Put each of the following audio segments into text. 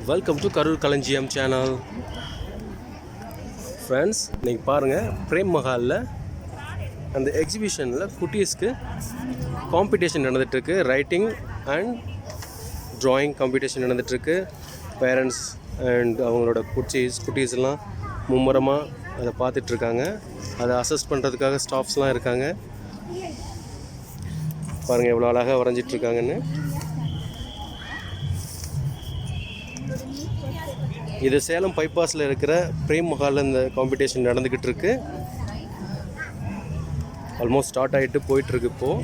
Welcome to Karur களஞ்சியம் channel. Friends, இன்றைக்கி பாருங்கள், பிரேம் மஹாலில் அந்த எக்ஸிபிஷனில் குட்டீஸ்க்கு காம்படிஷன் நடந்துகிட்ருக்கு. ரைட்டிங் அண்ட் ட்ராயிங் காம்படிஷன் நடந்துகிட்ருக்கு. பேரண்ட்ஸ் அண்ட் அவங்களோட குட்டீஸ்லாம் மும்முரமாக அதை பார்த்துட்ருக்காங்க. அதை அசஸ் பண்ணுறதுக்காக ஸ்டாஃப்ஸ்லாம் இருக்காங்க. பாருங்கள் எவ்வளோ அழகாக வரைஞ்சிட்ருக்காங்கன்னு. இது சேலம் பைபாஸில் இருக்கிற பிரேம் மஹாலில் இந்த காம்படிஷன் நடந்துக்கிட்டு இருக்கு. ஆல்மோஸ்ட் ஸ்டார்ட் ஆகிட்டு போயிட்டுருக்கு. இப்போது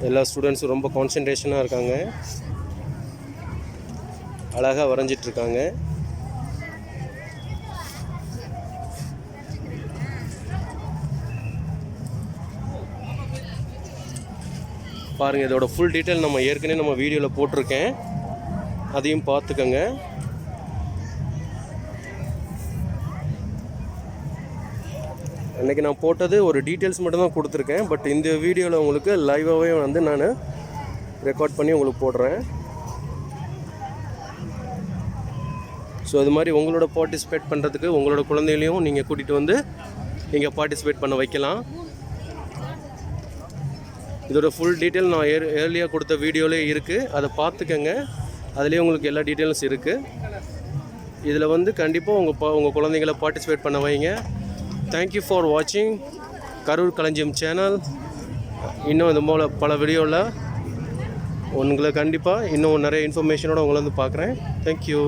எல்லா ஸ்டூடெண்ட்ஸும் ரொம்ப கான்சன்ட்ரேஷனாக இருக்காங்க, அழகாக வரைஞ்சிட்ருக்காங்க. பாருங்கள், இதோட ஃபுல் டீட்டெயில் நம்ம வீடியோவில் போட்டிருக்கேன், அதையும் பார்த்துக்கோங்க. அன்றைக்கி நான் போட்டது ஒரு டீட்டெயில்ஸ் மட்டும்தான் கொடுத்துருக்கேன். பட் இந்த வீடியோவில் உங்களுக்கு லைவாகவே நான் ரெக்கார்ட் பண்ணி உங்களுக்கு போடுறேன். ஸோ அது மாதிரி உங்களோட பார்ட்டிசிபேட் பண்ணுறதுக்கு உங்களோட குழந்தைகளையும் நீங்கள் கூட்டிகிட்டு வந்து இங்கே பார்ட்டிசிபேட் பண்ண வைக்கலாம். இதோட ஃபுல் டீட்டெயில் நான் ஏர்லியாக கொடுத்த வீடியோவிலே இருக்குது, அதை பார்த்துக்கங்க. அதுலேயே உங்களுக்கு எல்லா டீட்டெயில்ஸ் இருக்குது. இதில் கண்டிப்பாக உங்கள் குழந்தைங்களை பார்ட்டிசிபேட் பண்ண வைங்க. தேங்க்யூ ஃபார் வாட்சிங் கரூர் களஞ்சியம் சேனல். இன்னும் இது போல் பல வீடியோவில் உங்களை கண்டிப்பாக இன்னும் நிறைய இன்ஃபர்மேஷனோடு உங்களை பார்க்குறேன். தேங்க்யூ.